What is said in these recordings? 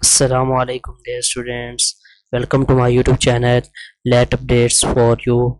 Assalamu alaikum dear students. Welcome to my YouTube channel Let Updates for you.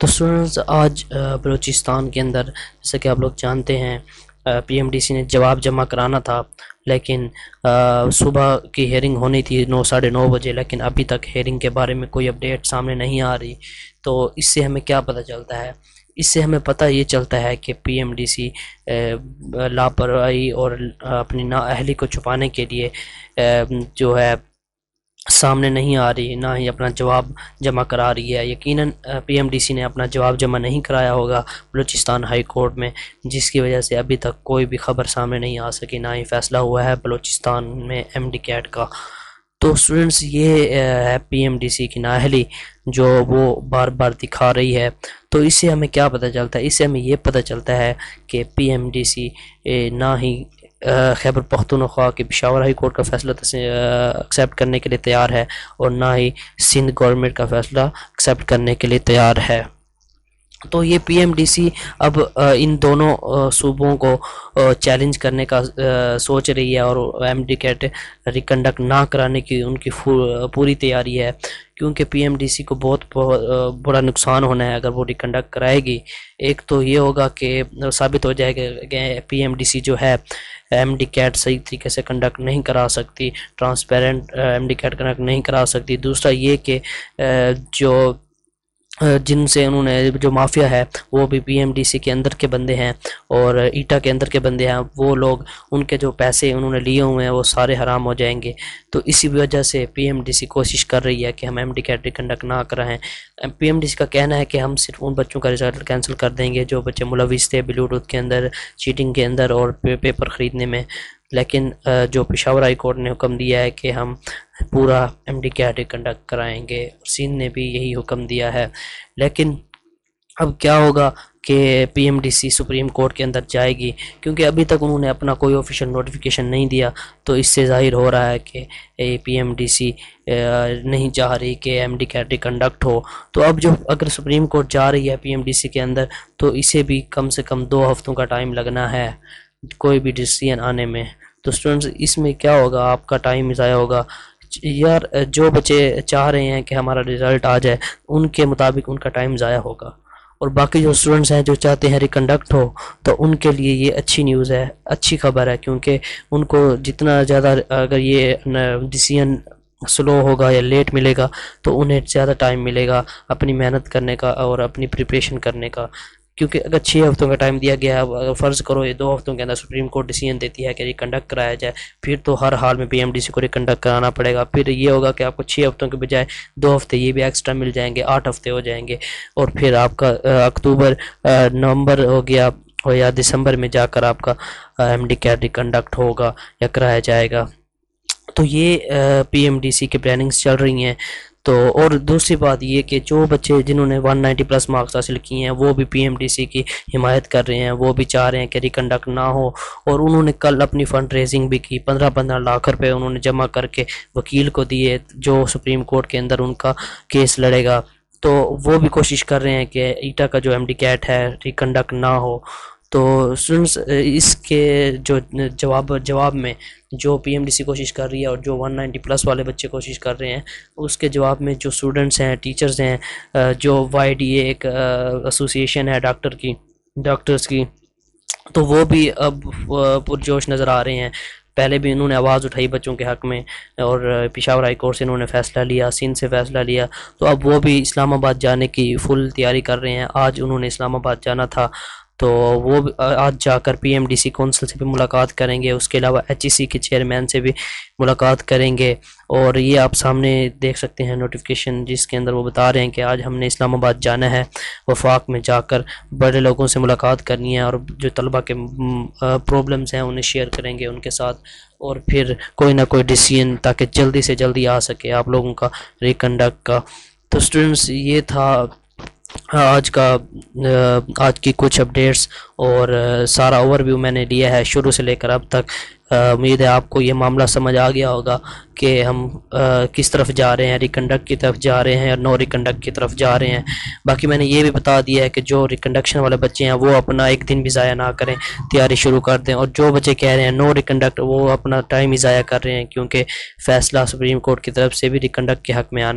تو students آج بلوچستان کے اندر جیسا کہ آپ لوگ جانتے ہیں پی ایم ڈی سی نے جواب جمع کرانا تھا، لیکن صبح کی ہیئرنگ ہونی تھی 9:30 بجے، لیکن ابھی تک ہیئرنگ کے بارے میں کوئی اپڈیٹ سامنے نہیں آ رہی۔ تو اس سے ہمیں کیا پتہ چلتا ہے؟ اس سے ہمیں پتہ یہ چلتا ہے کہ پی ایم ڈی سی لاپرواہی اور اپنی نااہلی کو چھپانے کے لیے جو ہے سامنے نہیں آ رہی، نہ ہی اپنا جواب جمع کرا رہی ہے۔ یقیناً پی ایم ڈی سی نے اپنا جواب جمع نہیں کرایا ہوگا بلوچستان ہائی کورٹ میں، جس کی وجہ سے ابھی تک کوئی بھی خبر سامنے نہیں آ سکی، نہ ہی فیصلہ ہوا ہے بلوچستان میں ایم ڈی کیٹ کا۔ تو اسٹوڈنٹس یہ ہے پی ایم ڈی سی کی نااہلی جو وہ بار بار دکھا رہی ہے۔ تو اس سے ہمیں کیا پتہ چلتا ہے؟ اس سے ہمیں یہ پتہ چلتا ہے کہ پی ایم ڈی سی نہ ہی خیبر پختونخوا کے پشاور ہائی کورٹ کا فیصلہ ایکسیپٹ کرنے کے لیے تیار ہے، اور نہ ہی سندھ گورنمنٹ کا فیصلہ ایکسیپٹ کرنے کے لیے تیار ہے۔ تو یہ پی ایم ڈی سی اب ان دونوں صوبوں کو چیلنج کرنے کا سوچ رہی ہے، اور ایم ڈی کیٹ ریکنڈکٹ نہ کرانے کی ان کی پوری تیاری ہے، کیونکہ پی ایم ڈی سی کو بہت بڑا نقصان ہونا ہے اگر وہ ریکنڈکٹ کرائے گی۔ ایک تو یہ ہوگا کہ ثابت ہو جائے گا کہ پی ایم ڈی سی جو ہے ایم ڈی کیٹ صحیح طریقے سے کنڈکٹ نہیں کرا سکتی، transparent M D CAT conduct نہیں کرا سکتی۔ دوسرا یہ کہ جو جن سے انہوں نے جو مافیا ہے وہ بھی پی ایم ڈی سی کے اندر کے بندے ہیں اور ایٹا کے اندر کے بندے ہیں، وہ لوگ ان کے جو پیسے انہوں نے لیے ہوئے ہیں وہ سارے حرام ہو جائیں گے۔ تو اسی وجہ سے پی ایم ڈی سی کوشش کر رہی ہے کہ ہم ایم ڈی کیٹ کنڈکٹ نہ کرائیں۔ پی ایم ڈی سی کا کہنا ہے کہ ہم صرف ان بچوں کا رزلٹ کینسل کر دیں گے جو بچے ملوث تھے بلوٹوتھ کے اندر، چیٹنگ کے اندر اور پیپر خریدنے میں، لیکن جو پشاور ہائی کورٹ نے حکم دیا ہے کہ ہم پورا ایم ڈی کیٹ کنڈکٹ کرائیں گے، سندھ نے بھی یہی حکم دیا ہے۔ لیکن اب کیا ہوگا کہ P M D C supreme court کے اندر جائے گی، کیونکہ ابھی تک انہوں نے اپنا کوئی آفیشیل نوٹیفیکیشن نہیں دیا، تو اس سے ظاہر ہو رہا ہے کہ پی ایم ڈی سی نہیں چاہ رہی کہ ایم ڈی کیٹ کنڈکٹ ہو۔ تو اب جو اگر سپریم کورٹ جا رہی ہے پی ایم ڈی سی کے اندر، تو اسے بھی کم سے کم 2 ہفتوں کا ٹائم لگنا ہے کوئی بھی ڈیسیژن آنے میں۔ تو اسٹوڈنٹس اس میں کیا ہوگا؟ آپ کا ٹائم ضائع ہوگا۔ یار جو بچے چاہ رہے ہیں کہ ہمارا رزلٹ آ جائے ان کے مطابق ان کا ٹائم ضائع ہوگا، اور باقی جو اسٹوڈنٹس ہیں جو چاہتے ہیں ریکنڈکٹ ہو، تو ان کے لیے یہ اچھی نیوز ہے، اچھی خبر ہے، کیونکہ ان کو جتنا زیادہ اگر یہ ڈیسیژن سلو ہوگا یا لیٹ ملے گا تو انہیں زیادہ ٹائم ملے گا اپنی محنت کرنے کا اور اپنی پریپریشن کرنے کا۔ کیونکہ اگر 6 ہفتوں کا ٹائم دیا گیا ہے، اگر فرض کرو یہ 2 ہفتوں کے اندر سپریم کورٹ ڈیسیژن دیتی ہے کہ ریکنڈکٹ کرایا جائے، پھر تو ہر حال میں پی ایم ڈی سی کو ریکنڈکٹ کرانا پڑے گا۔ پھر یہ ہوگا کہ آپ کو 6 ہفتوں کے بجائے 2 ہفتے یہ بھی ایکسٹرا مل جائیں گے، 8 ہفتے ہو جائیں گے، اور پھر آپ کا اکتوبر نومبر ہو گیا یا دسمبر میں جا کر آپ کا ایم ڈی کیٹ ریکنڈکٹ ہوگا یا کرایا جائے گا۔ تو یہ پی ایم ڈی سی کی پلاننگز چل رہی ہیں۔ تو اور دوسری بات یہ کہ جو بچے جنہوں نے 190+ مارکس حاصل کیے ہیں وہ بھی پی ایم ڈی سی کی حمایت کر رہے ہیں، وہ بھی چاہ رہے ہیں کہ ریکنڈکٹ نہ ہو، اور انہوں نے کل اپنی فنڈ ریزنگ بھی کی، 15 لاکھ روپے انہوں نے جمع کر کے وکیل کو دیے جو سپریم کورٹ کے اندر ان کا کیس لڑے گا۔ تو وہ بھی کوشش کر رہے ہیں کہ ایٹا کا جو ایم ڈی کیٹ ہے ریکنڈکٹ نہ ہو۔ تو اسٹوڈنٹس اس کے جو جواب میں جو پی ایم ڈی سی کوشش کر رہی ہے اور جو 190+ والے بچے کوشش کر رہے ہیں، اس کے جواب میں جو اسٹوڈنٹس ہیں، ٹیچرز ہیں، جو وائی ڈی اے ایک ایسوسیشن ہے ڈاکٹرز کی، تو وہ بھی اب پرجوش نظر آ رہے ہیں۔ پہلے بھی انہوں نے آواز اٹھائی بچوں کے حق میں، اور پشاور ہائی کورٹ سے انہوں نے فیصلہ لیا، سندھ سے فیصلہ لیا، تو اب وہ بھی اسلام آباد جانے کی فل تیاری کر رہے ہیں۔ آج انہوں نے اسلام آباد جانا تھا، تو وہ آج جا کر P M D C council سے بھی ملاقات کریں گے، اس کے علاوہ ایچ ای سی کے چیئرمین سے بھی ملاقات کریں گے۔ اور یہ آپ سامنے دیکھ سکتے ہیں نوٹیفیکیشن، جس کے اندر وہ بتا رہے ہیں کہ آج ہم نے اسلام آباد جانا ہے، وفاق میں جا کر بڑے لوگوں سے ملاقات کرنی ہے، اور جو طلبہ کے پرابلمز ہیں انہیں شیئر کریں گے ان کے ساتھ، اور پھر کوئی نہ کوئی ڈیسیژن تاکہ جلدی سے جلدی آ سکے آپ لوگوں کا ریکنڈکٹ کا۔ تو اسٹوڈنٹس یہ تھا آج کی کچھ اپڈیٹس، اور سارا اوور ویو میں نے لیا ہے شروع سے لے کر اب تک۔ امید ہے آپ کو یہ معاملہ سمجھ آ گیا ہوگا کہ ہم کس طرف جا رہے ہیں، ریکنڈکٹ کی طرف جا رہے ہیں اور نو ریکنڈکٹ کی طرف جا رہے ہیں۔ باقی میں نے یہ بھی بتا دیا ہے کہ جو ریکنڈکشن والے بچے ہیں وہ اپنا ایک دن بھی ضائع نہ کریں، تیاری شروع کر دیں، اور جو بچے کہہ رہے ہیں نو ریکنڈکٹ وہ اپنا ٹائم ہی ضائع کر رہے ہیں، کیونکہ فیصلہ سپریم کورٹ کی طرف سے بھی ریکنڈکٹ کے حق میں آنا ہے۔